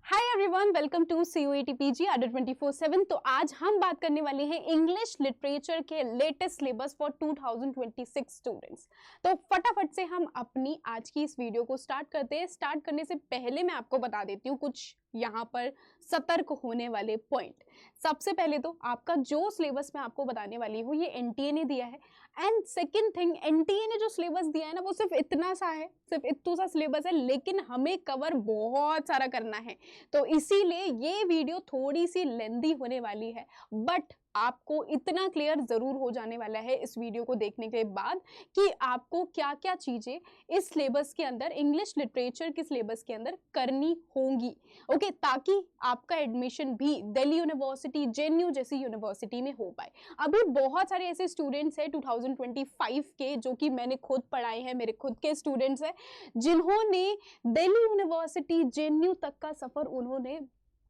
Hi everyone, welcome to CUET PG Adda 24/7। तो आज हम बात करने वाले हैं इंग्लिश लिटरेचर के लेटेस्ट सिलेबस फॉर 2026 स्टूडेंट्स। तो फटाफट से हम अपनी आज की इस वीडियो को स्टार्ट करते हैं। स्टार्ट करने से पहले मैं आपको बता देती हूँ कुछ यहाँ पर सतर्क होने वाले पॉइंट। सबसे पहले तो आपका जो सिलेबस मैं आपको बताने वाली हूँ ये NTA ने दिया है। एंड सेकेंड थिंग, NTA ने जो सिलेबस दिया है ना वो सिर्फ इतना सा है, सिर्फ इतना सा सिलेबस है, लेकिन हमें कवर बहुत सारा करना है। तो इसीलिए ये वीडियो थोड़ी सी लेंदी होने वाली है, बट आपको इतना क्लियर जरूर हो जाने वाला है इस वीडियो को देखने के बाद कि आपको क्या क्या चीजें इस सिलेबस के अंदर, इंग्लिश लिटरेचर के सिलेबस के अंदर करनी होंगी। ओके, ताकि आपका एडमिशन भी दिल्ली यूनिवर्सिटी, JNU जैसी यूनिवर्सिटी में हो पाए। अभी बहुत सारे ऐसे स्टूडेंट्स हैं 2025 के जो कि मैंने खुद पढ़ाए हैं, मेरे खुद के स्टूडेंट्स हैं जिन्होंने दिल्ली यूनिवर्सिटी, JNU तक का सफर उन्होंने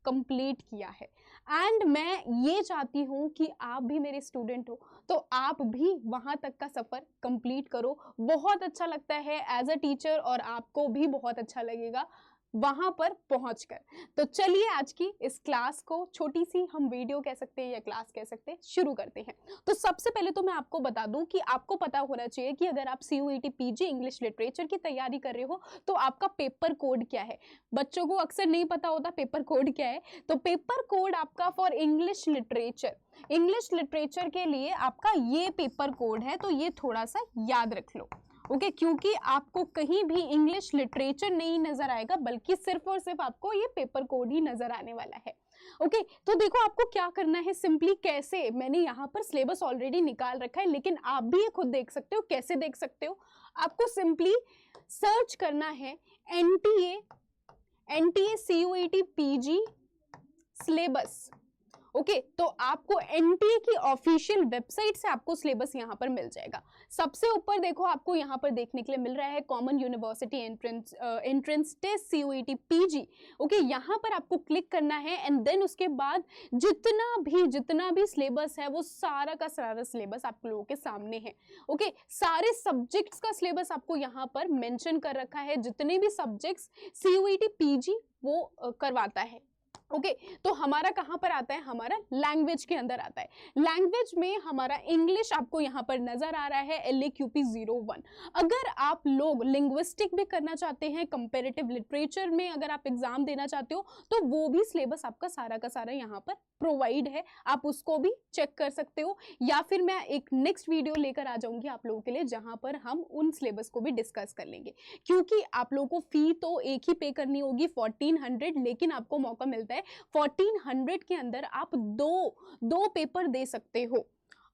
कंप्लीट किया है। एंड मैं ये चाहती हूं कि आप भी मेरे स्टूडेंट हो तो आप भी वहां तक का सफर कंप्लीट करो। बहुत अच्छा लगता है एज अ टीचर और आपको भी बहुत अच्छा लगेगा वहां पर पहुंचकर। तो चलिए आज की इस क्लास को, छोटी सी हम वीडियो कह सकते हैं या क्लास कह सकते हैं, शुरू करते हैं। तो सबसे पहले तो मैं आपको बता दूं कि आपको पता होना चाहिए कि अगर आप CUET PG इंग्लिश लिटरेचर की तैयारी कर रहे हो तो आपका पेपर कोड क्या है। बच्चों को अक्सर नहीं पता होता पेपर कोड क्या है। तो पेपर कोड आपका for English literature, English literature के लिए आपका ये पेपर कोड है। तो ये थोड़ा सा याद रख लो, ओके क्योंकि आपको कहीं भी इंग्लिश लिटरेचर नहीं नजर आएगा, बल्कि सिर्फ और सिर्फ आपको ये पेपर कोड ही नजर आने वाला है। ओके, तो देखो आपको क्या करना है सिंपली। कैसे, मैंने यहाँ पर सिलेबस ऑलरेडी निकाल रखा है, लेकिन आप भी ये खुद देख सकते हो। कैसे देख सकते हो? आपको सिंपली सर्च करना है NTA CUET PG syllabus. Okay, तो आपको NTA की ऑफिशियल वेबसाइट से आपको सिलेबस यहां पर मिल जाएगा। सबसे ऊपर देखो, आपको यहां पर देखने के लिए मिल रहा है common university entrance test CUET PG। Okay, यहां पर आपको क्लिक करना है एंड देन उसके बाद जितना भी सिलेबस है वो सारा का सारा सिलेबस आप लोगों के सामने है। ओके, सारे सब्जेक्ट्स का सिलेबस आपको यहां पर मेंशन कर रखा है, जितने भी सब्जेक्ट्स CUET PG वो करवाता है। ओके, तो हमारा कहां पर आता है, हमारा लैंग्वेज के अंदर आता है। लैंग्वेज में हमारा इंग्लिश आपको यहां पर नजर आ रहा है, LAQP 01। अगर आप लोग लिंग्विस्टिक भी करना चाहते हैं, कंपैरेटिव लिटरेचर में अगर आप एग्जाम देना चाहते हो तो वो भी सिलेबस आपका सारा का सारा यहां पर प्रोवाइड है, आप उसको भी चेक कर सकते हो। या फिर मैं एक नेक्स्ट वीडियो लेकर आ जाऊंगी आप लोगों के लिए जहां पर हम उन सिलेबस को भी डिस्कस कर लेंगे, क्योंकि आप लोगों को फी तो एक ही पे करनी होगी 1400, लेकिन आपको मौका मिलता है 1400 के अंदर आप दो पेपर दे सकते हो।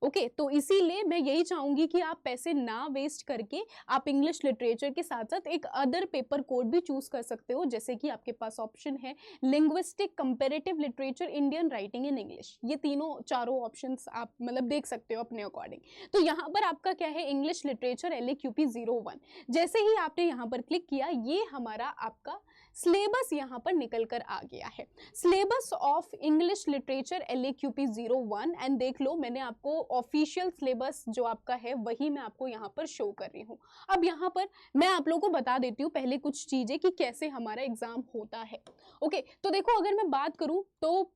ओके, तो इसीलिए मैं यही चाहूंगी कि आप पैसे ना वेस्ट करके आप इंग्लिश लिटरेचर के साथ साथ एक अदर पेपर कोड भी चूज कर सकते हो, जैसे कि आपके पास ऑप्शन है linguistic, comparative literature, Indian writing in English. ये तीनों चारों ऑप्शंस आप मतलब देख सकते हो अपने अकॉर्डिंग। तो यहाँ पर आपका क्या है, इंग्लिश लिटरेचर LAQP 01। जैसे ही आपने यहाँ पर क्लिक किया, ये हमारा आपका सिलेबस यहाँ पर निकल कर आ गया है, syllabus of English literature LAQP 01। And देख लो, मैंने आपको ऑफिशियल सिलेबस जो आपका है वही मैं आपको यहाँ पर शो कर रही हूँ। अब यहाँ पर मैं आप लोगों को बता देती हूँ पहले कुछ चीजें कि कैसे हमारा एग्जाम होता है। ओके, तो देखो अगर मैं बात करूँ तो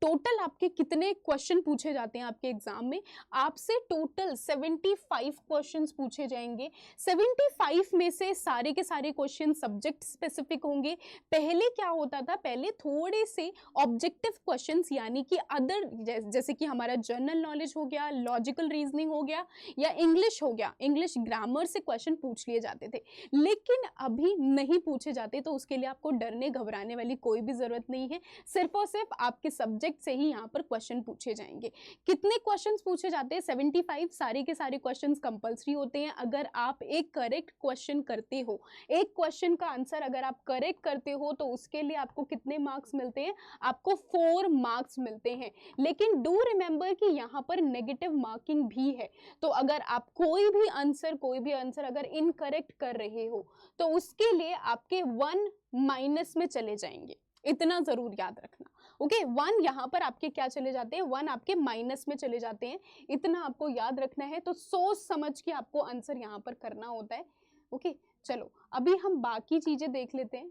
टोटल आपके कितने क्वेश्चन पूछे जाते हैं आपके एग्जाम में। आपसे टोटल 75 क्वेश्चंस पूछे जाएंगे। 75 में से सारे के सारे क्वेश्चन सब्जेक्ट स्पेसिफिक होंगे। पहले क्या होता था, पहले थोड़े से ऑब्जेक्टिव क्वेश्चंस यानी कि अदर, जैसे कि हमारा जनरल नॉलेज हो गया, लॉजिकल रीजनिंग हो गया या इंग्लिश हो गया, इंग्लिश ग्रामर से क्वेश्चन पूछ लिए जाते थे, लेकिन अभी नहीं पूछे जाते। तो उसके लिए आपको डरने घबराने वाली कोई भी जरूरत नहीं है, सिर्फ और सिर्फ आपके सब्जेक्ट से ही यहाँ पर क्वेश्चन पूछे जाएंगे। कितने क्वेश्चंस पूछे जाते हैं? 75। सारे के सारे क्वेश्चंस कंपलसरी होते हैं। अगर आप एक करेक्ट क्वेश्चन करते हो, एक क्वेश्चन का आंसर अगर आप करेक्ट करते हो तो उसके लिए आपको कितने मार्क्स मिलते हैं? आपको 4 मार्क्स मिलते हैं। लेकिन डू रिमेंबर कि यहाँ पर नेगेटिव मार्किंग भी है। तो अगर आप कोई भी आंसर अगर इनकरेक्ट कर रहे हो तो उसके लिए आपके 1 माइनस में चले जाएंगे। इतना जरूर याद रखना। ओके, 1 यहाँ पर आपके क्या चले जाते हैं, 1 आपके माइनस में चले जाते हैं। इतना आपको याद रखना है। तो सोच समझ के आपको आंसर यहाँ पर करना होता है। ओके, चलो अभी हम बाकी चीजें देख लेते हैं।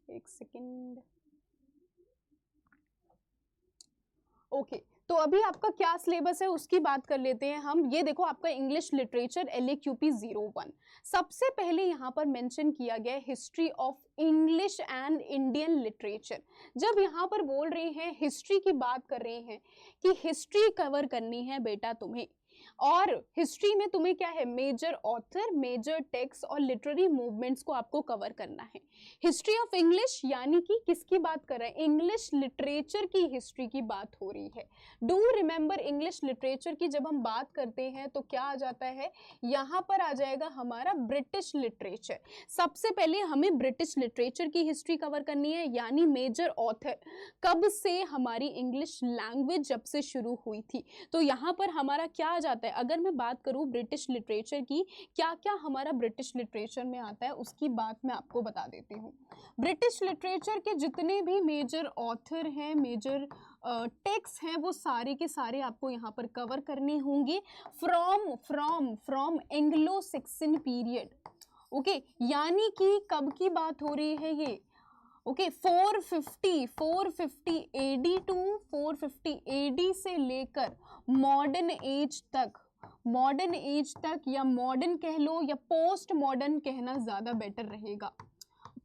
एक सेकेंड। ओके तो अभी आपका क्या सिलेबस है उसकी बात कर लेते हैं हम। ये देखो आपका इंग्लिश लिटरेचर LAQP 01। सबसे पहले यहाँ पर मेंशन किया गया history of English and Indian literature. जब यहाँ पर बोल रहे हैं हिस्ट्री की बात कर रहे हैं कि हिस्ट्री कवर करनी है बेटा तुम्हें, और हिस्ट्री में तुम्हें क्या है, मेजर ऑथर, मेजर टेक्स्ट और लिटरेरी मूवमेंट्स को आपको कवर करना है। हिस्ट्री ऑफ इंग्लिश यानी कि किसकी बात कर रहे हैं, इंग्लिश लिटरेचर की हिस्ट्री की बात हो रही है। डू रिमेंबर इंग्लिश लिटरेचर की जब हम बात करते हैं तो क्या आ जाता है, यहाँ पर आ जाएगा हमारा ब्रिटिश लिटरेचर। सबसे पहले हमें ब्रिटिश लिटरेचर की हिस्ट्री कवर करनी है, यानी मेजर ऑथर कब से हमारी इंग्लिश लैंग्वेज जब से शुरू हुई थी। तो यहाँ पर हमारा क्या आ जाता है, अगर मैं बात करूं ब्रिटिश लिटरेचर की, क्या क्या हमारा ब्रिटिश लिटरेचर में आता है उसकी बात मैं आपको बता देती हूँ। ब्रिटिश लिटरेचर के जितने भी मेजर ऑथर हैं, मेजर टेक्स्ट हैं, वो सारे के सारे आपको यहाँ पर कवर करने होंगे from Anglo Saxon period. Okay यानी कि कब की बात हो रही है ये, ओके 450 AD टू 450 AD से लेकर मॉडर्न एज तक या मॉडर्न कह लो या पोस्ट मॉडर्न कहना ज़्यादा बेटर रहेगा।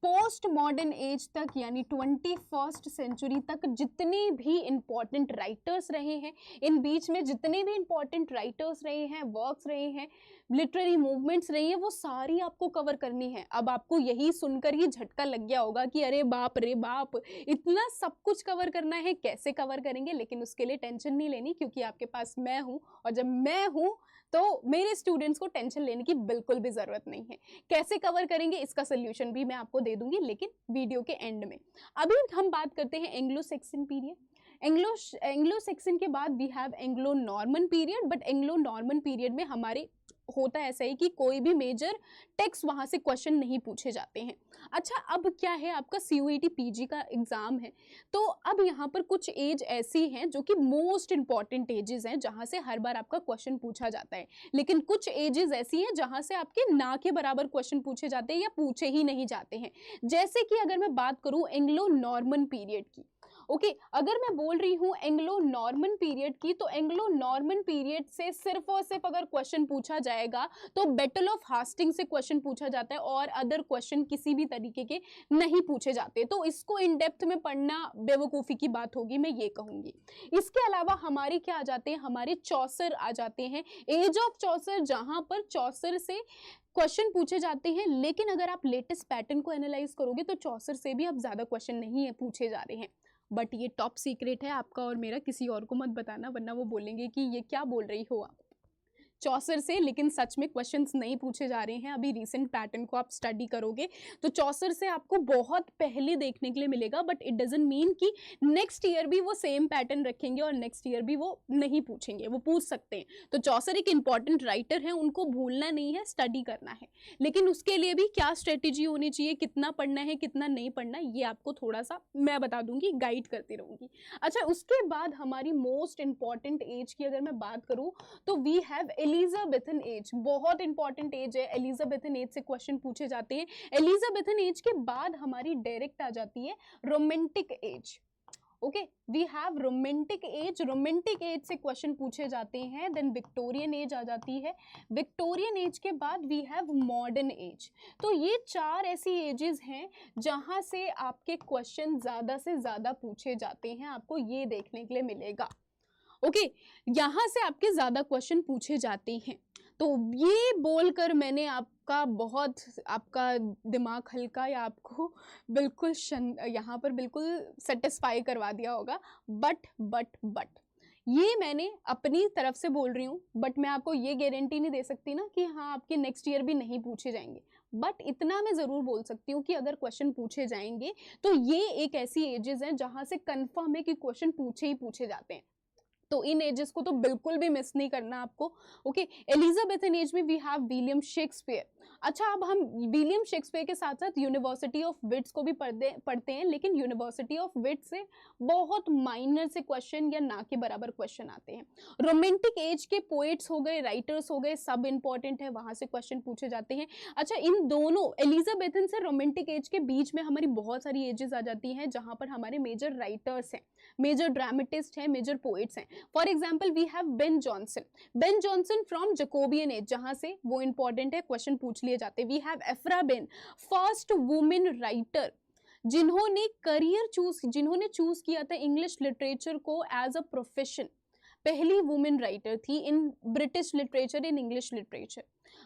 पोस्ट मॉडर्न एज तक यानी 21st सेंचुरी तक जितने भी इंपॉर्टेंट राइटर्स रहे हैं, इन बीच में जितने भी इंपॉर्टेंट राइटर्स रहे हैं, वर्क्स रहे हैं, लिटरेरी मूवमेंट्स रही हैं, वो सारी आपको कवर करनी है। अब आपको यही सुनकर ही झटका लग गया होगा कि अरे बाप रे बाप, इतना सब कुछ कवर करना है, कैसे कवर करेंगे। लेकिन उसके लिए टेंशन नहीं लेनी, क्योंकि आपके पास मैं हूँ, और जब मैं हूँ तो मेरे स्टूडेंट्स को टेंशन लेने की बिल्कुल भी ज़रूरत नहीं है। कैसे कवर करेंगे इसका सोल्यूशन भी मैं आपको दे दूंगी, लेकिन वीडियो के एंड में। अभी हम बात करते हैं Anglo Saxon period. Anglo Saxon के बाद we have Anglo Norman period. But Anglo Norman period में हमारे होता ऐसा ही कि कोई भी मेजर टेक्स्ट वहाँ से क्वेश्चन नहीं पूछे जाते हैं। अच्छा अब क्या है, आपका CUET PG का एग्ज़ाम है, तो अब यहाँ पर कुछ एज ऐसी हैं जो कि मोस्ट इंपॉर्टेंट एजेस हैं जहाँ से हर बार आपका क्वेश्चन पूछा जाता है। लेकिन कुछ एजेस ऐसी हैं जहाँ से आपके ना के बराबर क्वेश्चन पूछे जाते हैं या पूछे ही नहीं जाते हैं। जैसे कि अगर मैं बात करूँ एंग्लो नॉर्मन पीरियड की, ओके अगर मैं बोल रही हूँ एंग्लो नॉर्मन पीरियड की, तो एंग्लो नॉर्मन पीरियड से सिर्फ और सिर्फ अगर क्वेश्चन पूछा जाएगा तो बैटल ऑफ हास्टिंग से क्वेश्चन पूछा जाता है, और अदर क्वेश्चन किसी भी तरीके के नहीं पूछे जाते। तो इसको इन डेप्थ में पढ़ना बेवकूफ़ी की बात होगी, मैं ये कहूँगी। इसके अलावा हमारे क्या आ जाते हैं, हमारे चौसर आ जाते हैं, एज ऑफ चौसर, जहाँ पर चौसर से क्वेश्चन पूछे जाते हैं। लेकिन अगर आप लेटेस्ट पैटर्न को एनालाइज करोगे तो चौसर से भी अब ज़्यादा क्वेश्चन नहीं है पूछे जा रहे हैं। बट ये टॉप सीक्रेट है आपका और मेरा, किसी और को मत बताना, वरना वो बोलेंगे कि ये क्या बोल रही हो आप। चौसर से लेकिन सच में क्वेश्चंस नहीं पूछे जा रहे हैं। अभी रीसेंट पैटर्न को आप स्टडी करोगे तो चौसर से आपको बहुत पहले देखने के लिए मिलेगा। बट इट डजंट मीन कि नेक्स्ट ईयर भी वो सेम पैटर्न रखेंगे और नेक्स्ट ईयर भी वो नहीं पूछेंगे, वो पूछ सकते हैं। तो चौसर एक इंपॉर्टेंट राइटर है, उनको भूलना नहीं है, स्टडी करना है। लेकिन उसके लिए भी क्या स्ट्रेटेजी होनी चाहिए, कितना पढ़ना है कितना नहीं पढ़ना, ये आपको थोड़ा सा मैं बता दूंगी, गाइड करती रहूँगी। अच्छा उसके बाद हमारी मोस्ट इंपॉर्टेंट एज की अगर मैं बात करूँ तो वी हैव एलिजाबेथन एज। बहुत इंपॉर्टेंट एज है, एलिजाबेथन एज से क्वेश्चन पूछे जाते हैं। एलिजाबेथन एज के बाद हमारी डायरेक्ट आ जाती है romantic age. Okay we have romantic age, romantic age से क्वेश्चन पूछे जाते हैं। देन विक्टोरियन एज आ जाती है, विक्टोरियन एज के बाद वी हैव मॉडर्न एज। तो ये चार ऐसी एजेस हैं जहां से आपके क्वेश्चन ज़्यादा से ज़्यादा पूछे जाते हैं, आपको ये देखने के लिए मिलेगा। ओके यहाँ से आपके ज़्यादा क्वेश्चन पूछे जाते हैं। तो ये बोलकर मैंने आपका दिमाग हल्का या आपको बिल्कुल यहाँ पर बिल्कुल सेटिस्फाई करवा दिया होगा। बट ये मैंने अपनी तरफ से बोल रही हूँ, बट मैं आपको ये गारंटी नहीं दे सकती ना कि हाँ आपके नेक्स्ट ईयर भी नहीं पूछे जाएंगे। बट इतना मैं ज़रूर बोल सकती हूँ कि अगर क्वेश्चन पूछे जाएंगे तो ये एक ऐसी एजेस हैं जहाँ से कंफर्म है कि क्वेश्चन पूछे ही पूछे जाते हैं। तो इन एजेस को तो बिल्कुल भी मिस नहीं करना आपको। ओके, एलिजाबेथन एज में वी हैव विलियम शेक्सपियर। अच्छा, अब हम विलियम शेक्सपियर के साथ साथ यूनिवर्सिटी ऑफ विट्स को भी पढ़ते हैं, लेकिन यूनिवर्सिटी ऑफ विट्स से बहुत माइनर से क्वेश्चन या ना के बराबर क्वेश्चन आते हैं। रोमांटिक एज के पोएट्स हो गए, राइटर्स हो गए, सब इंपॉर्टेंट है, वहां से क्वेश्चन पूछे जाते हैं। अच्छा, इन दोनों एलिजाबेथन से रोमांटिक एज के बीच में हमारी बहुत सारी एजेस आ जाती हैं जहां पर हमारे मेजर राइटर्स हैं, मेजर ड्रामेटिस्ट हैं, मेजर पोएट्स हैं। For example we have Ben Jonson. Ben Jonson from Jacobean age, जहां से वो इंपॉर्टेंट है, क्वेश्चन पूछ लिए जाते हैं। We have Aphra Behn, first women writer जिन्होंने जिन्होंने चूज किया था इंग्लिश लिटरेचर को एज अ प्रोफेशन। पहली वुमेन राइटर थी in British literature, in English literature.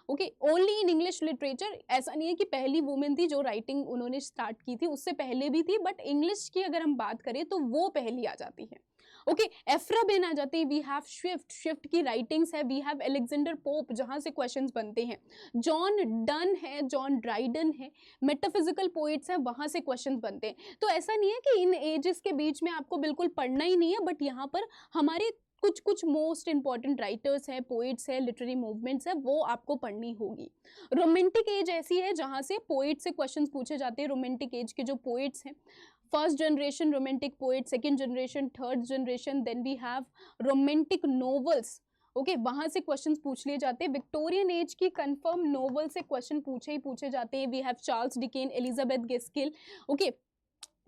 Okay, only in English literature. ऐसा नहीं है कि पहली वुमेन थी जो राइटिंग उन्होंने स्टार्ट की थी, उससे पहले भी थी, बट इंग्लिश की अगर हम बात करें तो वो पहली आ जाती है। ओके, एफ्रा बेन आ जाती है। वी हैव स्विफ्ट की राइटिंग्स है। वी हैव अलेक्जेंडर पोप, जहां से क्वेश्चंस बनते हैं। जॉन डन है, जॉन ड्राइडन है, मेटाफिजिकल पोएट्स है, वहां से क्वेश्चंस बनते हैं। तो ऐसा नहीं है कि इन एजेस के बीच में आपको बिल्कुल पढ़ना ही नहीं है, बट यहाँ पर हमारे कुछ मोस्ट इंपॉर्टेंट राइटर्स हैं, पोएट्स हैं, लिटरेरी मूवमेंट्स है, वो आपको पढ़नी होगी। रोमांटिक एज ऐसी है जहां से पोएट से क्वेश्चंस पूछे जाते हैं। रोमांटिक एज के जो पोएट्स हैं, first generation romantic poet, second generation, third generation, then we have romantic novels. Okay, वहां से क्वेश्चंस पूछ लिए जाते हैं। विक्टोरियन एज की कंफर्म नोवेल से क्वेश्चन पूछे जाते हैं। We have Charles Dickens, Elizabeth Gaskell. Okay,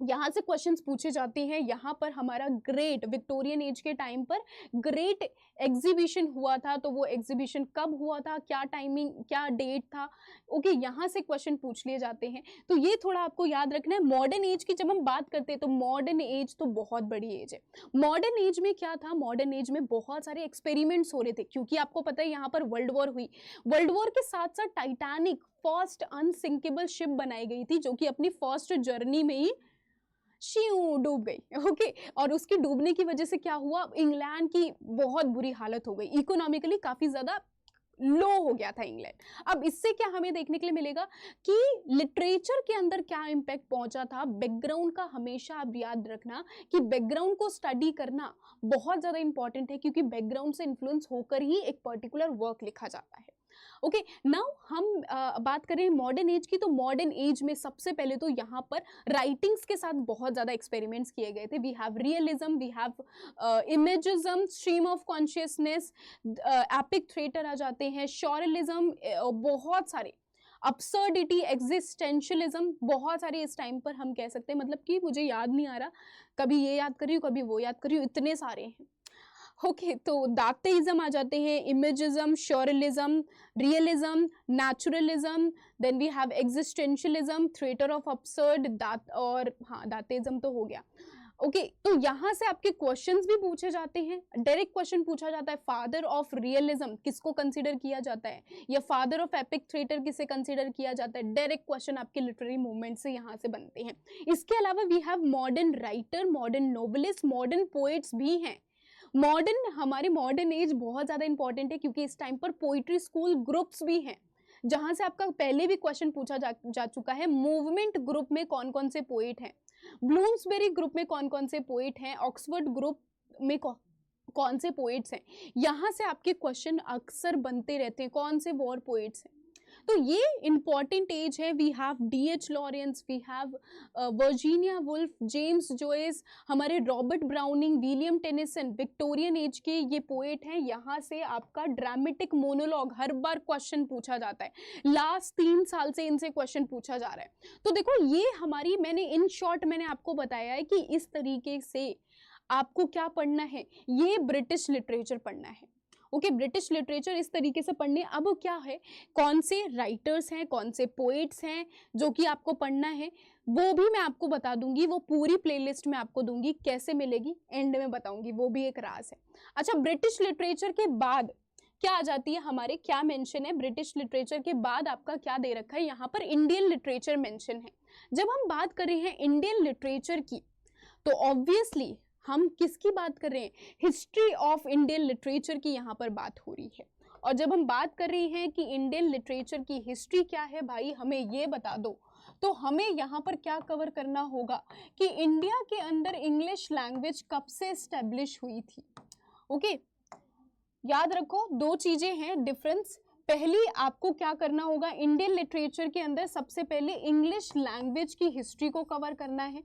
यहाँ से क्वेश्चंस पूछे जाते हैं। यहाँ पर हमारा ग्रेट विक्टोरियन एज के टाइम पर ग्रेट एग्जीबिशन हुआ था, तो वो एग्जीबिशन कब हुआ था, क्या टाइमिंग, क्या डेट था। ओके, यहाँ से क्वेश्चन पूछ लिए जाते हैं। तो ये थोड़ा आपको याद रखना है। मॉडर्न एज की जब हम बात करते हैं तो मॉडर्न एज तो बहुत बड़ी एज है। मॉडर्न एज में क्या था, मॉडर्न एज में बहुत सारे एक्सपेरिमेंट्स हो रहे थे, क्योंकि आपको पता है यहाँ पर वर्ल्ड वॉर हुई। वर्ल्ड वॉर के साथ साथ टाइटैनिक फर्स्ट अनसिंकेबल शिप बनाई गई थी, जो कि अपनी फर्स्ट जर्नी में ही डूब गई। ओके, और उसकी डूबने की वजह से क्या हुआ, इंग्लैंड की बहुत बुरी हालत हो गई, इकोनॉमिकली काफी ज्यादा लो हो गया था इंग्लैंड। अब इससे क्या हमें देखने के लिए मिलेगा कि लिटरेचर के अंदर क्या इम्पैक्ट पहुंचा था। बैकग्राउंड का हमेशा आप याद रखना कि बैकग्राउंड को स्टडी करना बहुत ज्यादा इंपॉर्टेंट है, क्योंकि बैकग्राउंड से इन्फ्लुएंस होकर ही एक पर्टिकुलर वर्क लिखा जाता है। ओके, नाउ हम बात करें मॉडर्न एज की, तो मॉडर्न एज में सबसे पहले तो यहाँ पर राइटिंग्स के साथ बहुत ज़्यादा एक्सपेरिमेंट्स किए गए थे। We have realism, we have imagism, stream of consciousness, epic theatre आ जाते हैं, शोरलिज्म, बहुत सारे अब्सर्डिटी, एग्जिस्टेंशियलिज्म, बहुत सारे इस टाइम पर हम कह सकते हैं, मतलब कि मुझे याद नहीं आ रहा, कभी ये याद करी हूँ, कभी वो याद करी हूँ, इतने सारे हैं। ओके, तो दातेइज्म आ जाते हैं, imagism, surrealism, realism, naturalism, then we have existentialism, theatre of absurd, और हाँ, दातेइज्म तो हो गया। ओके, तो यहाँ से आपके क्वेश्चंस भी पूछे जाते हैं। डायरेक्ट क्वेश्चन पूछा जाता है, फादर ऑफ रियलिज्म किसको कंसीडर किया जाता है, या फादर ऑफ एपिक थिएटर किसे कंसीडर किया जाता है। डायरेक्ट क्वेश्चन आपके लिटरेरी मूवमेंट से यहाँ से बनते हैं। इसके अलावा we have modern writer, modern novelist, modern poets भी हैं। मॉडर्न, हमारे मॉडर्न एज बहुत ज़्यादा इंपॉर्टेंट है, क्योंकि इस टाइम पर पोइट्री स्कूल ग्रुप्स भी हैं, जहां से आपका पहले भी क्वेश्चन पूछा जा चुका है। मूवमेंट ग्रुप में कौन कौन से पोइट हैं, ब्लूम्सबेरी ग्रुप में कौन कौन से पोइट हैं, ऑक्सफोर्ड ग्रुप में कौन से पोइट्स हैं। यहाँ से आपके क्वेश्चन अक्सर बनते रहते हैं, कौन से वॉर पोइट्स हैं। तो ये इंपॉर्टेंट एज है। We have D.H. Lawrence, we have Virginia Woolf, James Joyce, हमारे Robert Browning, William Tennyson, Victorian age के ये पोएट हैं। यहाँ से आपका ड्रामेटिक मोनोलॉग हर बार क्वेश्चन पूछा जाता है। लास्ट 3 साल से इनसे क्वेश्चन पूछा जा रहा है। तो देखो, ये हमारी, मैंने इन शॉर्ट मैंने आपको बताया है कि इस तरीके से आपको क्या पढ़ना है, ये ब्रिटिश लिटरेचर पढ़ना है। ओके, ब्रिटिश लिटरेचर इस तरीके से पढ़ने। अब क्या है, कौन से राइटर्स हैं, कौन से पोएट्स हैं जो कि आपको पढ़ना है, वो भी मैं आपको बता दूंगी। वो पूरी प्लेलिस्ट में आपको दूंगी, कैसे मिलेगी एंड में बताऊंगी, वो भी एक राज है। अच्छा, ब्रिटिश लिटरेचर के बाद क्या आ जाती है हमारे, क्या मेंशन है ब्रिटिश लिटरेचर के बाद, आपका क्या दे रखा है यहाँ पर, इंडियन लिटरेचर मेंशन है। जब हम बात कर रहे हैं इंडियन लिटरेचर की, तो ऑब्वियसली हम किसकी बात कर रहे हैं, हिस्ट्री ऑफ इंडियन लिटरेचर की यहाँ पर बात हो रही है। और जब हम बात कर रहे हैं कि इंडियन लिटरेचर की हिस्ट्री क्या है, भाई हमें ये बता दो, तो हमें यहाँ पर क्या कवर करना होगा कि इंडिया के अंदर इंग्लिश लैंग्वेज कब से एस्टेब्लिश हुई थी। ओके, याद रखो दो चीजें हैं डिफरेंस। पहली आपको क्या करना होगा, इंडियन लिटरेचर के अंदर सबसे पहले इंग्लिश लैंग्वेज की हिस्ट्री को कवर करना है।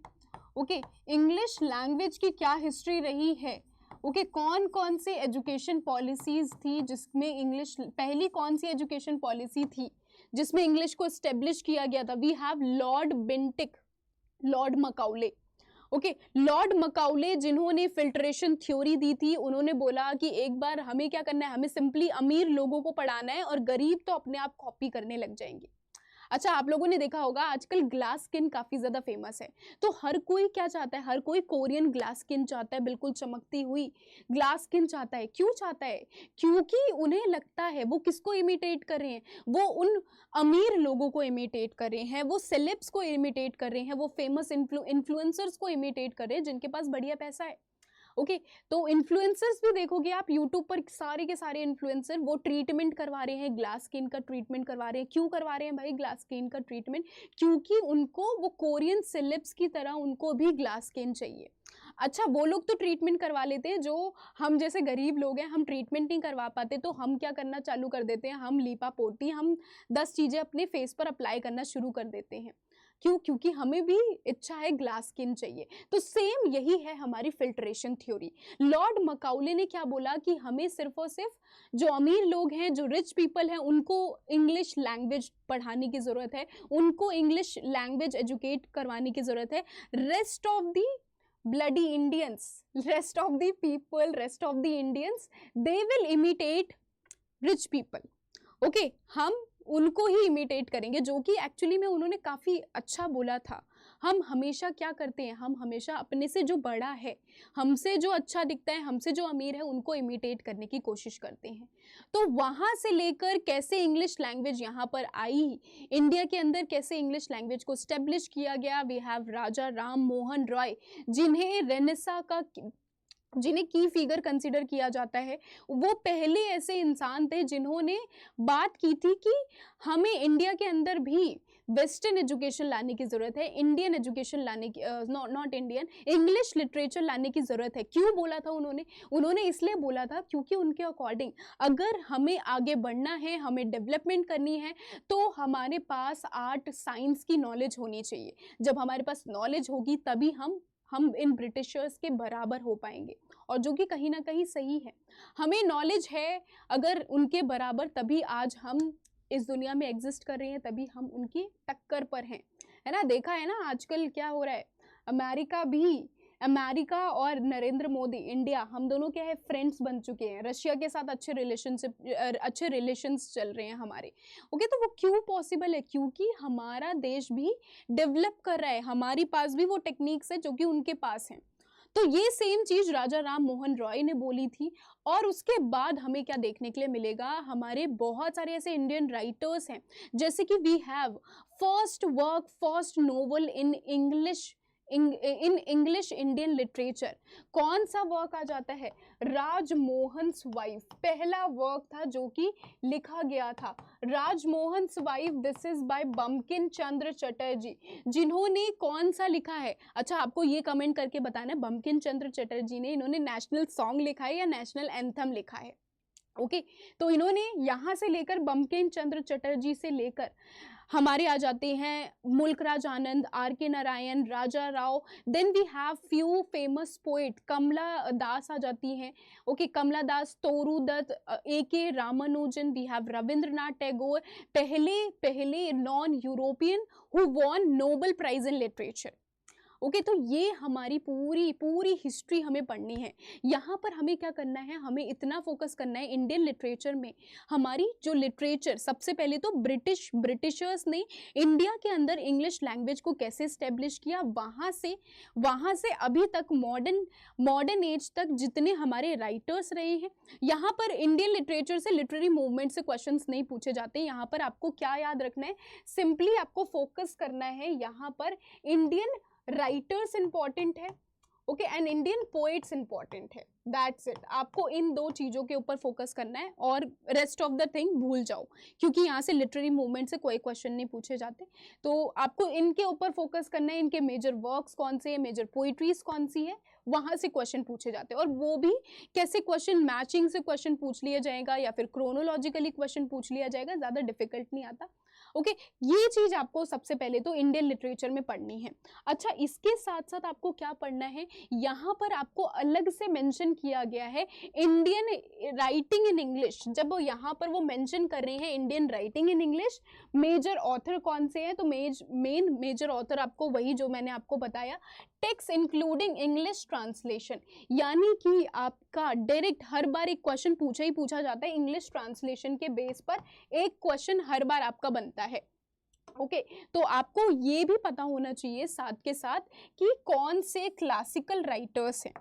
ओके, इंग्लिश लैंग्वेज की क्या हिस्ट्री रही है, ओके, कौन कौन सी एजुकेशन पॉलिसीज थी जिसमें इंग्लिश, पहली कौन सी एजुकेशन पॉलिसी थी जिसमें इंग्लिश को एस्टेब्लिश किया गया था। We have Lord Bentinck, Lord Macaulay. Okay, Lord Macaulay जिन्होंने फिल्ट्रेशन थ्योरी दी थी, उन्होंने बोला कि एक बार हमें क्या करना है, हमें सिंपली अमीर लोगों को पढ़ाना है और गरीब तो अपने आप कॉपी करने लग जाएंगे। अच्छा, आप लोगों ने देखा होगा आजकल ग्लास स्किन काफी ज्यादा फेमस है, तो हर कोई क्या चाहता है, हर कोई कोरियन ग्लास स्किन चाहता है, बिल्कुल चमकती हुई ग्लास स्किन चाहता है। क्यों चाहता है, क्योंकि उन्हें लगता है वो किसको इमिटेट कर रहे हैं, वो उन अमीर लोगों को इमिटेट कर रहे हैं, वो सेलेब्स को इमिटेट कर रहे हैं, वो फेमस इन्फ्लुएंसर्स को इमिटेट कर रहे हैं जिनके पास बढ़िया पैसा है। ओके, तो इन्फ्लुएंसर्स भी देखोगे आप यूट्यूब पर, सारे के सारे इन्फ्लुएंसर वो ट्रीटमेंट करवा रहे हैं, ग्लास स्किन का ट्रीटमेंट करवा रहे हैं। क्यों करवा रहे हैं भाई ग्लास स्किन का ट्रीटमेंट, क्योंकि उनको वो कोरियन सेलेब्स की तरह उनको भी ग्लास स्किन चाहिए। अच्छा, वो लोग तो ट्रीटमेंट करवा लेते हैं, जो हम जैसे गरीब लोग हैं हम ट्रीटमेंट नहीं करवा पाते, तो हम क्या करना चालू कर देते हैं, हम लीपा पोती, हम 10 चीजें अपने फेस पर अप्लाई करना शुरू कर देते हैं। क्यों, क्योंकि हमें भी इच्छा है ग्लास स्किन चाहिए। तो सेम यही है हमारी फिल्ट्रेशन थ्योरी। लॉर्ड मकाउले ने क्या बोला कि हमें सिर्फ और सिर्फ जो अमीर लोग हैं, जो रिच पीपल हैं, उनको इंग्लिश लैंग्वेज पढ़ाने की जरूरत है, उनको इंग्लिश लैंग्वेज एजुकेट करवाने की जरूरत है। Rest of the bloody Indians, rest of the people, rest of the Indians, they will imitate rich people. Okay, हम उनको ही इमिटेट करेंगे, जो कि एक्चुअली में उन्होंने काफ़ी अच्छा बोला था। हम हमेशा क्या करते हैं, हम हमेशा अपने से जो बड़ा है, हमसे जो अच्छा दिखता है, हमसे जो अमीर है, उनको इमिटेट करने की कोशिश करते हैं। तो वहाँ से लेकर कैसे इंग्लिश लैंग्वेज यहाँ पर आई, इंडिया के अंदर कैसे इंग्लिश लैंग्वेज को स्टेब्लिश किया गया। वी हैव राजा राम मोहन रॉय, जिन्हें रेनेसा का, जिन्हें की फिगर कंसिडर किया जाता है। वो पहले ऐसे इंसान थे जिन्होंने बात की थी कि हमें इंडिया के अंदर भी वेस्टर्न एजुकेशन लाने की ज़रूरत है, इंडियन एजुकेशन लाने की, नॉट इंडियन, इंग्लिश लिटरेचर लाने की ज़रूरत है। क्यों बोला था उन्होंने, उन्होंने इसलिए बोला था क्योंकि उनके अकॉर्डिंग अगर हमें आगे बढ़ना है, हमें डेवलपमेंट करनी है, तो हमारे पास आर्ट साइंस की नॉलेज होनी चाहिए। जब हमारे पास नॉलेज होगी तभी हम इन ब्रिटिशर्स के बराबर हो पाएंगे, और जो कि कहीं ना कहीं सही है। हमें नॉलेज है अगर उनके बराबर, तभी आज हम इस दुनिया में एग्जिस्ट कर रहे हैं, तभी हम उनकी टक्कर पर हैं, है ना। देखा है ना आजकल क्या हो रहा है, अमेरिका और नरेंद्र मोदी, इंडिया, हम दोनों क्या है, फ्रेंड्स बन चुके हैं। रशिया के साथ अच्छे रिलेशंस चल रहे हैं हमारे। ओके, तो वो क्यों पॉसिबल है, क्योंकि हमारा देश भी डेवलप कर रहा है, हमारे पास भी वो टेक्निक्स है जो कि उनके पास हैं। तो ये सेम चीज राजा राम मोहन रॉय ने बोली थी। और उसके बाद हमें क्या देखने के लिए मिलेगा, हमारे बहुत सारे ऐसे इंडियन राइटर्स हैं, जैसे कि we have first novel in English Indian literature. कौन सा वर्क आ जाता है, राजमोहन्स वाइफ, पहला वर्क था जो कि लिखा गया था, Rajmohan's wife. This is by Bankim Chandra Chatterjee, जिन्होंने कौन सा लिखा है। अच्छा, आपको ये कमेंट करके बताना है बंकिम चंद्र चटर्जी ने, इन्होंने नेशनल सॉन्ग लिखा है या नेशनल एंथम लिखा है। ओके, तो इन्होंने यहाँ से लेकर बंकिम चंद्र चटर्जी से लेकर हमारे आ जाते हैं मुल्क राज Anand, R K Narayan, Raja Rao. Then we have few famous poet, Kamala Das आ जाती हैं। Okay, Kamala Das, Toru Dutt, A K Ramanujan, we have Rabindranath Tagore, पहले non European who won Nobel prize in literature. Okay, तो ये हमारी पूरी हिस्ट्री हमें पढ़नी है। यहाँ पर हमें क्या करना है, हमें इतना फोकस करना है इंडियन लिटरेचर में। हमारी जो लिटरेचर, सबसे पहले तो ब्रिटिशर्स ने इंडिया के अंदर इंग्लिश लैंग्वेज को कैसे स्टेब्लिश किया, वहाँ से अभी तक मॉडर्न एज तक जितने हमारे राइटर्स रहे हैं। यहाँ पर इंडियन लिटरेचर से, लिटरेरी मूवमेंट से क्वेश्चंस नहीं पूछे जाते। यहाँ पर आपको क्या याद रखना है, सिंपली आपको फोकस करना है यहाँ पर इंडियन राइटर्स इंपॉर्टेंट है। Okay, and Indian poets important है, दैट्स इट। आपको इन 2 चीजों के ऊपर फोकस करना है और रेस्ट ऑफ द थिंग भूल जाओ, क्योंकि यहाँ से लिटरेरी मूवमेंट से कोई क्वेश्चन नहीं पूछे जाते। तो आपको इनके ऊपर फोकस करना है, इनके मेजर वर्क्स कौन से है, मेजर पोइट्रीज कौन सी है, वहां से क्वेश्चन पूछे जाते हैं। और वो भी कैसे क्वेश्चन, मैचिंग से क्वेश्चन पूछ लिया जाएगा या फिर क्रोनोलॉजिकली क्वेश्चन पूछ लिया जाएगा, ज्यादा डिफिकल्ट नहीं आता। ओके, ये चीज आपको सबसे पहले तो इंडियन लिटरेचर में पढ़नी है। अच्छा, इसके साथ साथ आपको क्या पढ़ना है, यहाँ पर आपको अलग से मेंशन किया गया है इंडियन राइटिंग इन इंग्लिश। जब यहाँ पर वो मेंशन कर रहे हैं Indian writing in English, major author कौन से हैं, तो मेन मेजर ऑथर आपको वही जो मैंने आपको बताया, टेक्स्ट इंक्लूडिंग इंग्लिश ट्रांसलेशन। यानी कि आपका डायरेक्ट हर बार एक क्वेश्चन पूछा ही पूछा जाता है, इंग्लिश ट्रांसलेशन के बेस पर एक क्वेश्चन हर बार आपका बनता है। ओके, तो आपको ये भी पता होना चाहिए साथ के साथ कि कौन से क्लासिकल राइटर्स हैं।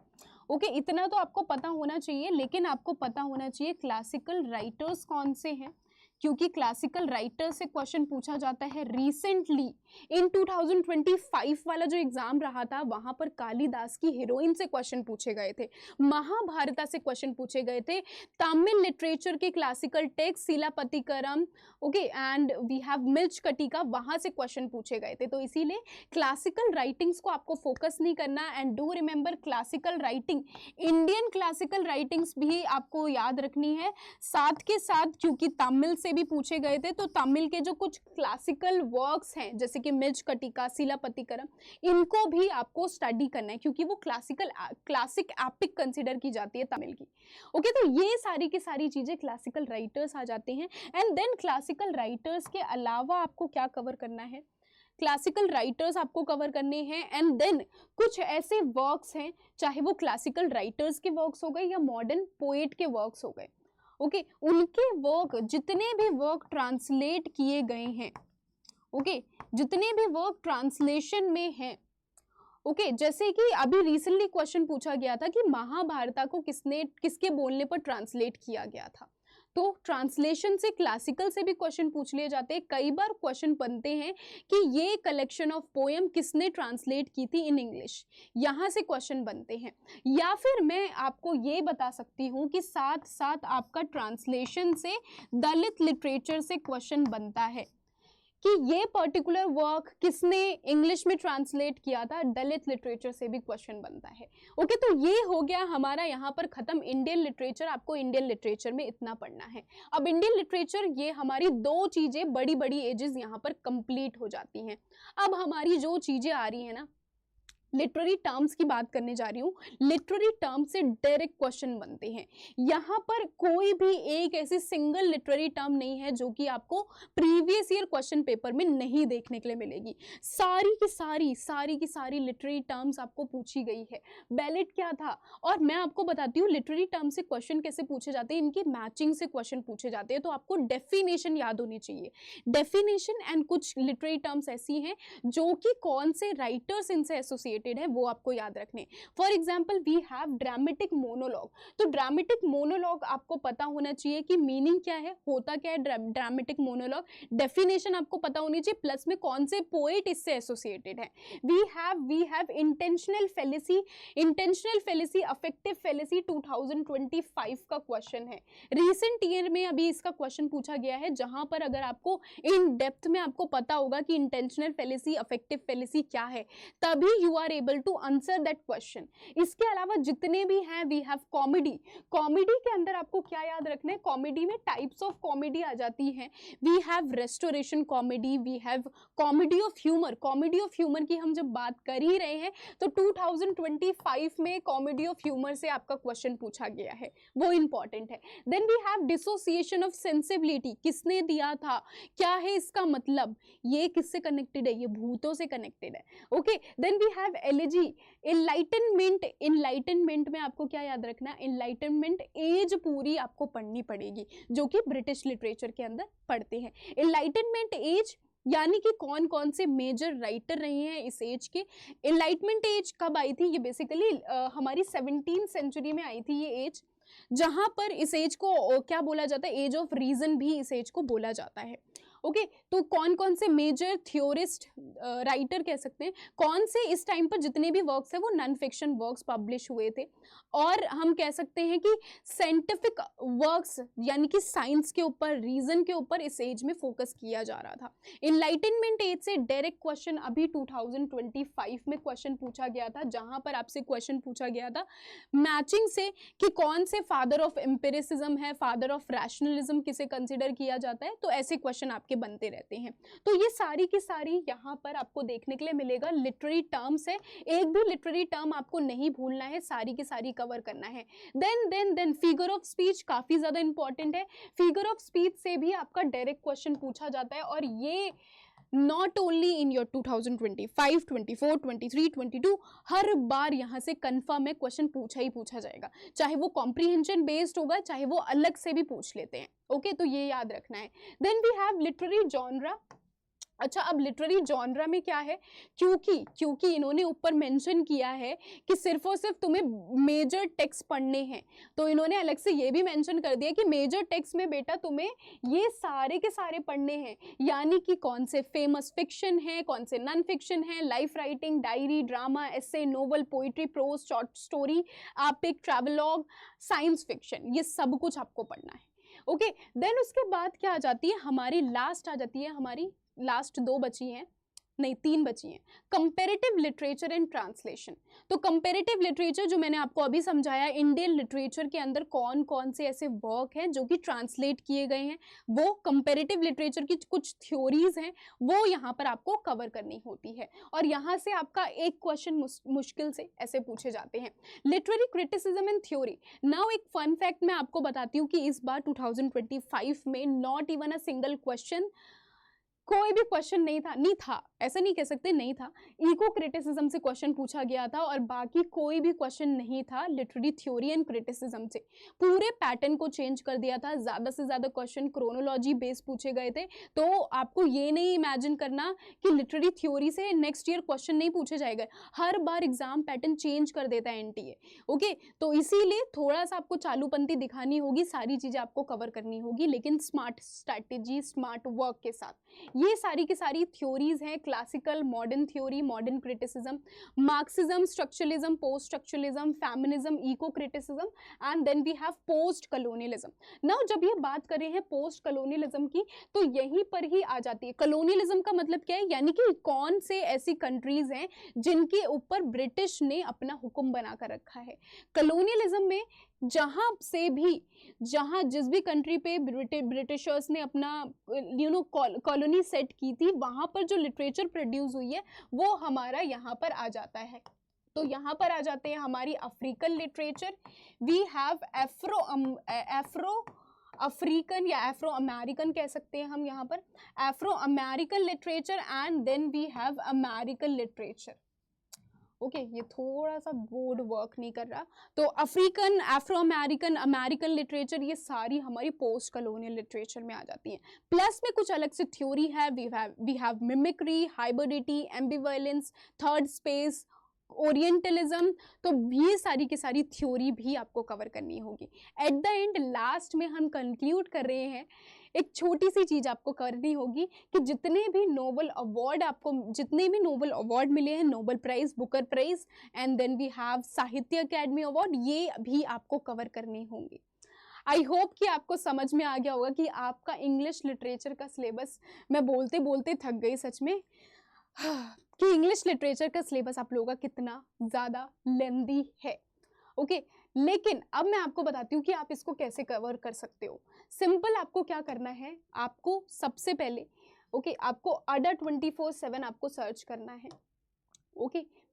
ओके, इतना तो आपको पता होना चाहिए, लेकिन आपको पता होना चाहिए क्लासिकल राइटर्स कौन से हैं, क्योंकि क्लासिकल राइटर से क्वेश्चन पूछा जाता है। रिसेंटली इन 2025 वाला जो एग्जाम रहा था, वहां पर कालिदास की हीरोइन से क्वेश्चन पूछे गए थे, महाभारता से क्वेश्चन पूछे गए थे, तमिल लिटरेचर के classical text Silappatikaram, okay, and we have Mrichchhakatika, वहां से क्वेश्चन पूछे गए थे। तो इसीलिए क्लासिकल राइटिंग्स को आपको फोकस नहीं करना। And do remember, classical writing, Indian classical writings भी आपको याद रखनी है साथ के साथ, क्योंकि तमिल से भी पूछे गए थे। तो तमिल के जो कुछ क्लासिकल वर्क्स हैं, जैसे कि मिर्चकटिका, शिलापतिकरम, इनको भी आपको स्टडी करना है, क्योंकि वो क्लासिक एपिक कंसीडर की जाती है तमिल की। ओके, तो ये सारी की सारी चीजें क्लासिकल राइटर्स आ जाते हैं। एंड देन क्लासिकल राइटर्स के अलावा आपको क्या कवर करना है, क्लासिकल राइटर्स आपको कवर करने हैं। एंड देन कुछ ऐसे वर्क्स हैं, चाहे वो क्लासिकल राइटर्स के वर्क्स हो गए या मॉडर्न पोएट के वर्क्स हो गए, ओके, उनके वर्क, जितने भी वर्क ट्रांसलेट किए गए हैं, ओके, जितने भी वर्क ट्रांसलेशन में हैं, ओके, जैसे कि अभी रिसेंटली क्वेश्चन पूछा गया था कि महाभारता को किसके बोलने पर ट्रांसलेट किया गया था। तो ट्रांसलेशन से, क्लासिकल से भी क्वेश्चन पूछ लिए जाते हैं। कई बार क्वेश्चन बनते हैं कि ये कलेक्शन ऑफ पोएम किसने ट्रांसलेट की थी इन इंग्लिश, यहाँ से क्वेश्चन बनते हैं। या फिर मैं आपको ये बता सकती हूँ कि साथ साथ आपका ट्रांसलेशन से दलित लिटरेचर से क्वेश्चन बनता है कि ये पर्टिकुलर वर्क किसने इंग्लिश में ट्रांसलेट किया था, दलित लिटरेचर से भी क्वेश्चन बनता है। ओके, तो ये हो गया हमारा यहाँ पर खत्म इंडियन लिटरेचर। आपको इंडियन लिटरेचर में इतना पढ़ना है। अब इंडियन लिटरेचर, ये हमारी 2 चीजें, बड़ी बड़ी एजेस यहाँ पर कंप्लीट हो जाती हैं। अब हमारी जो चीजें आ रही है ना, लिटरेरी टर्म्स की बात करने जा रही हूँ। लिटरेरी टर्म से डायरेक्ट क्वेश्चन बनते हैं। यहाँ पर कोई भी एक ऐसी सिंगल लिटरेरी टर्म नहीं है जो कि आपको प्रीवियस ईयर क्वेश्चन पेपर में नहीं देखने के लिए मिलेगी। सारी की सारी लिटरेरी टर्म्स आपको पूछी गई है। बैलेट क्या था, और मैं आपको बताती हूँ लिटरेरी टर्म से क्वेश्चन कैसे पूछे जाते हैं, इनकी मैचिंग से क्वेश्चन पूछे जाते हैं। तो आपको डेफिनेशन याद होनी चाहिए। डेफिनेशन एंड कुछ लिटरेरी टर्म्स ऐसी हैं जो कि कौन से राइटर्स इनसे एसोसिएट है वो आपको याद रखने। For example, we have dramatic monologue. तो ड्रामेटिक मोनोलॉग आपको पता होना चाहिए कि मीनिंग क्या है, होता क्या है ड्रामेटिक मोनोलॉग, डेफिनेशन आपको पता होनी चाहिए, प्लस में कौन से पोएट इससे एसोसिएटेड है। We have intentional fallacy, affective fallacy 2025 का क्वेश्चन है। रिसेंट ईयर में अभी इसका क्वेश्चन पूछा गया है, जहां पर अगर आपको इन डेप्थ में आपको पता होगा कि इंटेंशनल फेलिसी, अफेक्टिव फेलिसी क्या है, तभी you are able to answer that question. इसके अलावा जितने भी हैं, वी हैव कॉमेडी। कॉमेडी के अंदर आपको क्या याद रखना है, कॉमेडी में टाइप्स ऑफ कॉमेडी आ जाती हैं। We have restoration comedy, we have comedy of humour. Comedy of humour की हम जब बात कर ही रहे हैं तो 2025 में कॉमेडी ऑफ ह्यूमर से आपका क्वेश्चन पूछा गया है, वो इंपॉर्टेंट है। Then we have dissociation of sensibility, किसने दिया था, क्या है इसका मतलब, ये किससे कनेक्टेड है, ये भूतों से कनेक्टेड है। Okay, then we have elegy, enlightenment. Enlightenment में आपको क्या याद रखना है, एनलाइटनमेंट एज पूरी आपको पढ़नी पड़ेगी, जो कि ब्रिटिश लिटरेचर के अंदर पढ़ते हैं। एनलाइटनमेंट एज यानी कि कौन कौन से मेजर राइटर रहे हैं इस एज के। एनलाइटमेंट एज कब आई थी, ये बेसिकली हमारी 17th सेंचुरी में आई थी ये एज, जहां पर इस एज को क्या बोला जाता है, एज ऑफ रीजन भी इस एज को बोला जाता है। ओके तो कौन कौन से मेजर थ्योरिस्ट राइटर कह सकते हैं, कौन से इस टाइम पर जितने भी वर्क्स है वो नॉन फिक्शन वर्क्स पब्लिश हुए थे, और हम कह सकते हैं कि साइंटिफिक वर्क्स यानी कि साइंस के ऊपर, रीजन के ऊपर इस एज में फोकस किया जा रहा था। इनलाइटनमेंट एज से डायरेक्ट क्वेश्चन अभी 2025 में क्वेश्चन पूछा गया था, जहां पर आपसे क्वेश्चन पूछा गया था मैचिंग से कि कौन से फादर ऑफ एम्पिरिसिज्म है, फादर ऑफ रैशनलिज्म किसे कंसिडर किया जाता है, तो ऐसे क्वेश्चन आपके बनते रहते हैं। तो ये सारी की सारी यहाँ पर आपको देखने के लिए मिलेगा। लिटरेरी टर्म्स है, एक भी लिटरेरी टर्म आपको नहीं भूलना है, सारी की सारी कवर करना है। देन फिगर ऑफ स्पीच काफी ज्यादा इंपॉर्टेंट है। फिगर ऑफ स्पीच से भी आपका डायरेक्ट क्वेश्चन पूछा जाता है, और ये नॉट ओनली इन योर 2025, 24, 23, 22, हर बार यहाँ से कंफर्म है क्वेश्चन पूछा ही पूछा जाएगा, चाहे वो कॉम्प्रीहेंशन बेस्ड होगा, चाहे वो अलग से भी पूछ लेते हैं। ओके तो ये याद रखना है। Then we have literary genre. अच्छा अब लिटरेरी जॉनरा में क्या है, क्योंकि इन्होंने ऊपर मेंशन किया है कि सिर्फ और सिर्फ तुम्हें मेजर टेक्स्ट पढ़ने हैं, तो इन्होंने अलग से ये भी मेंशन कर दिया कि मेजर टेक्स्ट में बेटा तुम्हें ये सारे के सारे पढ़ने हैं, यानी कि कौन से फेमस फिक्शन है, कौन से नॉन फिक्शन है, life writing, diary, drama, essay, novel, poetry, prose, short story, epic, travelogue, science fiction, ये सब कुछ आपको पढ़ना है। ओके देन उसके बाद क्या आ जाती है हमारी लास्ट, आ जाती है हमारी लास्ट, दो बची हैं, नहीं तीन बची हैं, कंपैरेटिव लिटरेचर एंड ट्रांसलेशन। तो कंपैरेटिव लिटरेचर जो मैंने आपको अभी समझाया, इंडियन लिटरेचर के अंदर कौन कौन से ऐसे वर्क हैं जो कि ट्रांसलेट किए गए हैं, वो कंपैरेटिव लिटरेचर की कुछ थ्योरीज हैं वो यहाँ पर आपको कवर करनी होती है, और यहाँ से आपका एक क्वेश्चन मुश्किल से ऐसे पूछे जाते हैं। Literary criticism and theory. Now एक फन फैक्ट मैं आपको बताती हूँ कि इस बार 2025 में not even a single question, कोई भी क्वेश्चन नहीं था, ऐसा नहीं कह सकते नहीं था, इको क्रिटिसिज्म से क्वेश्चन पूछा गया था, और बाकी कोई भी क्वेश्चन नहीं था लिटरेरी थ्योरी एंड क्रिटिसिज्म से। पूरे पैटर्न को चेंज कर दिया था, ज्यादा से ज्यादा क्वेश्चन क्रोनोलॉजी बेस्ड पूछे गए थे। तो आपको ये नहीं इमेजिन करना कि लिटरेरी थ्योरी से नेक्स्ट ईयर क्वेश्चन नहीं पूछे जाएगा, हर बार एग्जाम पैटर्न चेंज कर देता है एनटीए। ओके तो इसीलिए थोड़ा सा आपको चालूपंथी दिखानी होगी, सारी चीजें आपको कवर करनी होगी, लेकिन स्मार्ट स्ट्रैटेजी, स्मार्ट वर्क के साथ। ये सारी की सारी थ्योरीज हैं, classical, modern theory, modern criticism, Marxism, structuralism, post structuralism, feminism, eco criticism, and then we have post colonialism. Now जब ये बात कर रहे हैं पोस्ट कलोनियलिज्म की, तो यहीं पर ही आ जाती है कलोनियलिज्म का मतलब क्या है, यानी कि कौन से ऐसी कंट्रीज हैं जिनके ऊपर ब्रिटिश ने अपना हुक्म बना कर रखा है। कलोनियलिज्म में जहां से भी, जहां जिस भी कंट्री पे ब्रिटिशर्स ने अपना कॉलोनी सेट की थी, वहां पर जो लिटरेचर प्रोड्यूस हुई है वो हमारा यहाँ पर आ जाता है। तो यहाँ पर आ जाते हैं हमारी African literature, we have Afro African या एफ्रो अमेरिकन कह सकते हैं हम यहाँ पर, Afro American literature, and then we have American literature. Okay ये थोड़ा सा बोर्ड वर्क नहीं कर रहा, तो African, Afro American, American literature, ये सारी हमारी पोस्ट कलोनियल लिटरेचर में आ जाती हैं। प्लस में कुछ अलग से थ्योरी है, we have mimicry, hybridity, ambivalence, third space, orientalism, तो ये सारी की सारी थ्योरी भी आपको कवर करनी होगी। एट द एंड लास्ट में हम कंक्लूड कर रहे हैं, एक छोटी सी चीज आपको करनी होगी कि जितने भी नोबेल अवार्ड आपको, जितने भी नोबेल अवार्ड मिले हैं, Nobel prize, Booker prize, and then we have Sahitya Akademi award, ये भी आपको कवर करने होंगे। आई होप कि आपको समझ में आ गया होगा कि आपका इंग्लिश लिटरेचर का सिलेबस, मैं बोलते बोलते थक गई सच में, कि इंग्लिश लिटरेचर का सिलेबस आप लोगों का कितना ज़्यादा लेंदी है। ओके लेकिन अब मैं आपको बताती हूँ कि आप इसको कैसे कवर कर सकते हो। सिंपल आपको क्या करना है, आपको सबसे पहले आपको अडा 24/7 आपको सर्च करना है।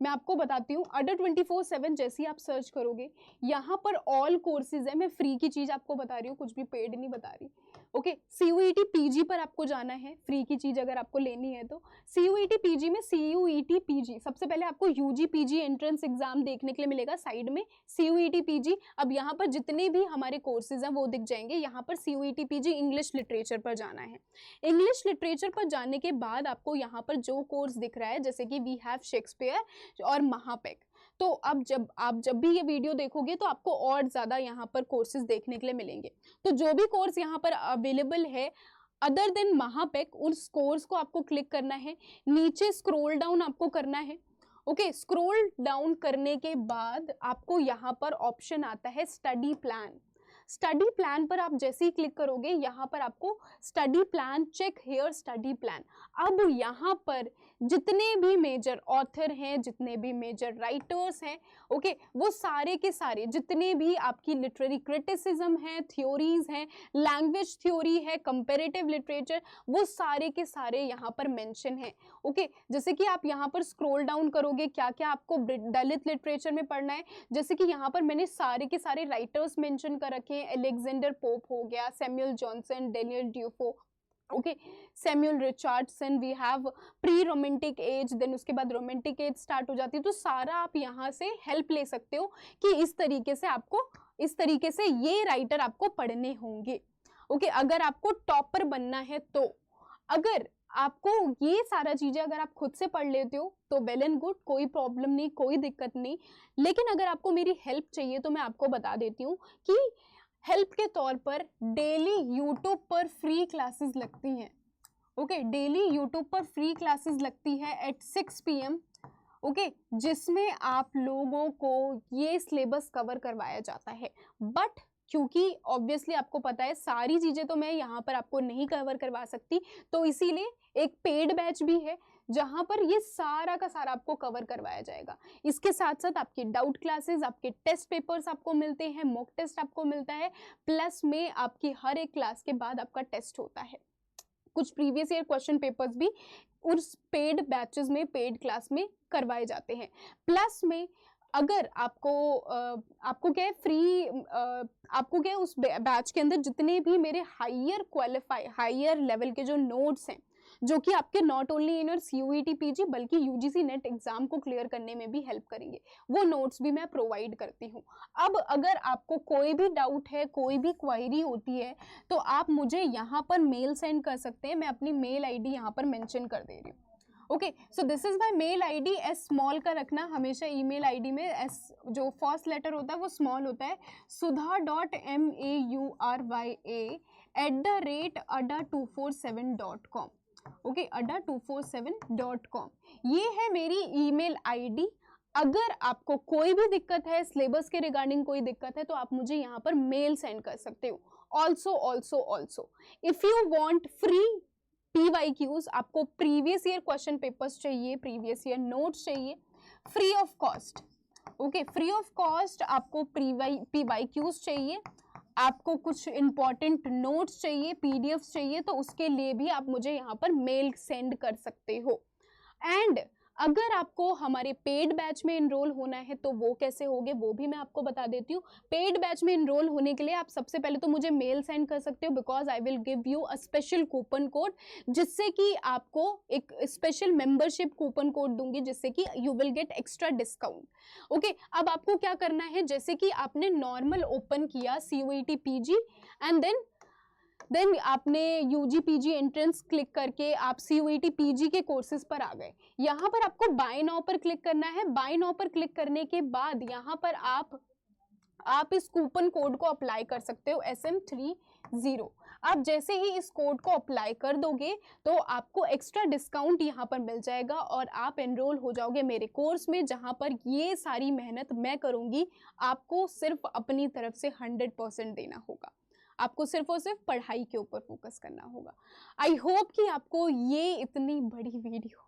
मैं आपको बताती हूँ, अडा 24/7 जैसे ही आप सर्च करोगे, यहाँ पर ऑल कोर्सेज है, मैं फ्री की चीज़ आपको बता रही हूँ, कुछ भी पेड नहीं बता रही। CUET PG पर आपको जाना है, फ्री की चीज़ अगर आपको लेनी है तो। CUET PG में CUET PG, सबसे पहले आपको UG PG एंट्रेंस एग्जाम देखने के लिए मिलेगा साइड में, CUET PG। अब यहाँ पर जितने भी हमारे कोर्सेज हैं वो दिख जाएंगे, यहाँ पर CUET PG इंग्लिश लिटरेचर पर जाना है। इंग्लिश लिटरेचर पर जाने के बाद आपको यहाँ पर जो कोर्स दिख रहा है, जैसे कि वी हैव शेक्सपियर और महापेक, तो अब जब भी ये वीडियो देखोगे तो आपको और ज़्यादा यहाँ पर कोर्सेज देखने के लिए मिलेंगे। तो जो भी कोर्स यहाँ पर अवेलेबल है, अदर देन महापेक, उस कोर्स को आपको क्लिक करना है, नीचे स्क्रॉल डाउन आपको करना है। ओके, स्क्रॉल डाउन करने के बाद आपको यहाँ पर ऑप्शन आता है स्टडी प्लान। स्टडी प्लान पर आप जैसे ही क्लिक करोगे, यहाँ पर आपको study plan, check here study plan. अब यहाँ पर जितने भी मेजर ऑथर हैं, जितने भी मेजर राइटर्स हैं, ओके, वो सारे के सारे जितने भी आपकी लिटरेरी क्रिटिसिज्म है, थ्योरीज हैं, लैंग्वेज थ्योरी है, कंपैरेटिव लिटरेचर, वो सारे के सारे यहाँ पर मेंशन है। ओके, जैसे कि आप यहाँ पर स्क्रॉल डाउन करोगे, क्या क्या आपको दलित लिटरेचर में पढ़ना है, जैसे कि यहाँ पर मैंने सारे के सारे राइटर्स मेंशन कर रखे हैं। अलेक्जेंडर पोप हो गया, Samuel Johnson, Daniel Defoe, okay, Samuel Richardson, we have pre romantic age, then उसके बाद रोमांटिक एज स्टार्ट हो जाती है। तो सारा आप यहाँ से हेल्प ले सकते हो कि इस तरीके से ये राइटर आपको पढ़ने होंगे। ओके, अगर आपको टॉपर बनना है तो, अगर आपको ये सारा चीजें अगर आप खुद से पढ़ लेते हो तो वेल एंड गुड, कोई प्रॉब्लम नहीं, कोई दिक्कत नहीं। लेकिन अगर आपको मेरी हेल्प चाहिए तो मैं आपको बता देती हूँ कि हेल्प के तौर पर डेली यूट्यूब पर फ्री क्लासेस लगती हैं। ओके, डेली यूट्यूब पर फ्री क्लासेस लगती है एट 6 PM, ओके, जिसमें आप लोगों को ये सिलेबस कवर करवाया जाता है। बट क्योंकि ऑब्वियसली आपको पता है सारी चीज़ें तो मैं यहाँ पर आपको नहीं कवर करवा सकती, तो इसीलिए एक पेड बैच भी है जहाँ पर ये सारा का सारा आपको कवर करवाया जाएगा। इसके साथ साथ आपकी डाउट क्लासेस, आपके टेस्ट पेपर्स आपको मिलते हैं, मॉक टेस्ट आपको मिलता है, प्लस में आपकी हर एक क्लास के बाद आपका टेस्ट होता है। कुछ प्रीवियस ईयर क्वेश्चन पेपर्स भी उस पेड बैचेस में, पेड क्लास में करवाए जाते हैं। प्लस में अगर आपको क्या है फ्री, आपको क्या है उस बैच के अंदर जितने भी मेरे हायर लेवल के जो नोट्स हैं, जो कि आपके not only in CUET PG बल्कि UGC नेट एग्जाम को क्लियर करने में भी हेल्प करेंगे, वो नोट्स भी मैं प्रोवाइड करती हूँ। अब अगर आपको कोई भी डाउट है, कोई भी क्वायरी होती है, तो आप मुझे यहाँ पर मेल सेंड कर सकते हैं। मैं अपनी मेल ID यहाँ पर मेंशन कर दे रही हूँ। Okay, so this is my mail ID। S small का रखना हमेशा, ईमेल ID में एस जो फर्स्ट लेटर होता है वो स्मॉल होता है, sudha.maura@ada247.com। ओके, ada247.com, ये है मेरी ईमेल ID। अगर आपको कोई भी दिक्कत है, सिलेबस के रिगार्डिंग कोई दिक्कत है, तो आप मुझे यहाँ पर मेल सेंड कर सकते हो। Also if you want free PYQs, आपको प्रीवियस ईयर क्वेश्चन पेपर्स चाहिए, प्रीवियस ईयर नोट्स चाहिए, free of cost. Okay, free of cost आपको PYQs चाहिए, आपको कुछ इंपॉर्टेंट नोट्स चाहिए, PDFs चाहिए, तो उसके लिए भी आप मुझे यहाँ पर मेल सेंड कर सकते हो। एंड अगर आपको हमारे पेड बैच में इनरोल होना है तो वो कैसे होगे, वो भी मैं आपको बता देती हूँ। पेड बैच में इनरोल होने के लिए आप सबसे पहले तो मुझे मेल सेंड कर सकते हो, because I will give you a special coupon code, जिससे कि आपको एक स्पेशल मेंबरशिप कूपन कोड दूंगी, जिससे कि you will get extra discount. Okay, अब आपको क्या करना है, जैसे कि आपने नॉर्मल ओपन किया CUET PG एंड देन आपने UG PG एंट्रेंस क्लिक करके आप CUET PG के कोर्सेज पर आ गए। यहाँ पर आपको बाय नाउ पर क्लिक करना है। बाय नाउ पर क्लिक करने के बाद यहाँ पर आप इस कूपन कोड को अप्लाई कर सकते हो, SM30। आप जैसे ही इस कोड को अप्लाई कर दोगे तो आपको एक्स्ट्रा डिस्काउंट यहाँ पर मिल जाएगा और आप एनरोल हो जाओगे मेरे कोर्स में, जहाँ पर ये सारी मेहनत मैं करूँगी। आपको सिर्फ अपनी तरफ से 100% देना होगा, आपको सिर्फ और सिर्फ पढ़ाई के ऊपर फोकस करना होगा। आई होप कि आपको ये इतनी बड़ी वीडियो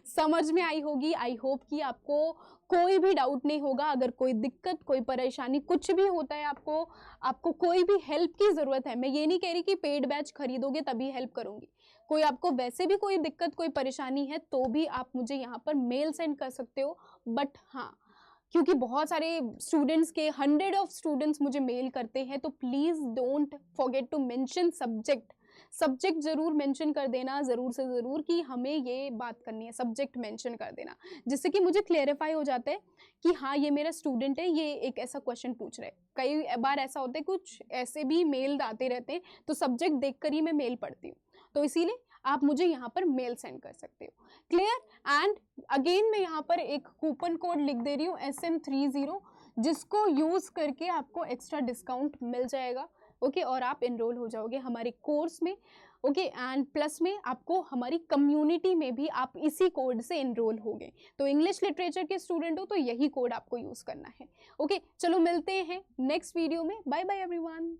समझ में आई होगी। आई होप कि आपको कोई भी डाउट नहीं होगा। अगर कोई दिक्कत, कोई परेशानी, कुछ भी होता है, आपको कोई भी हेल्प की ज़रूरत है, मैं ये नहीं कह रही कि पेड बैच खरीदोगे तभी हेल्प करूँगी। कोई आपको वैसे भी कोई दिक्कत, कोई परेशानी है तो भी आप मुझे यहाँ पर मेल सेंड कर सकते हो। बट हाँ, क्योंकि बहुत सारे स्टूडेंट्स के 100 ऑफ स्टूडेंट्स मुझे मेल करते हैं, तो please don't forget to mention subject ज़रूर मेंशन कर देना, ज़रूर से ज़रूर, कि हमें ये बात करनी है, सब्जेक्ट मेंशन कर देना, जिससे कि मुझे क्लेरिफाई हो जाता है कि हाँ ये मेरा स्टूडेंट है, ये एक ऐसा क्वेश्चन पूछ रहा है। कई बार ऐसा होता है, कुछ ऐसे भी मेल आते रहते हैं, तो सब्जेक्ट देखकर ही मैं मेल पढ़ती हूँ, तो इसीलिए आप मुझे यहाँ पर मेल सेंड कर सकते हो। क्लियर? एंड अगेन मैं यहाँ पर एक कूपन कोड लिख दे रही हूँ, SM30, जिसको यूज़ करके आपको एक्स्ट्रा डिस्काउंट मिल जाएगा। ओके, और आप एनरोल हो जाओगे हमारे कोर्स में। ओके, एंड प्लस में आपको हमारी कम्युनिटी में भी आप इसी कोड से एनरोल होगे। तो इंग्लिश लिटरेचर के स्टूडेंट हो तो यही कोड आपको यूज करना है। ओके, चलो मिलते हैं नेक्स्ट वीडियो में। Bye bye everyone.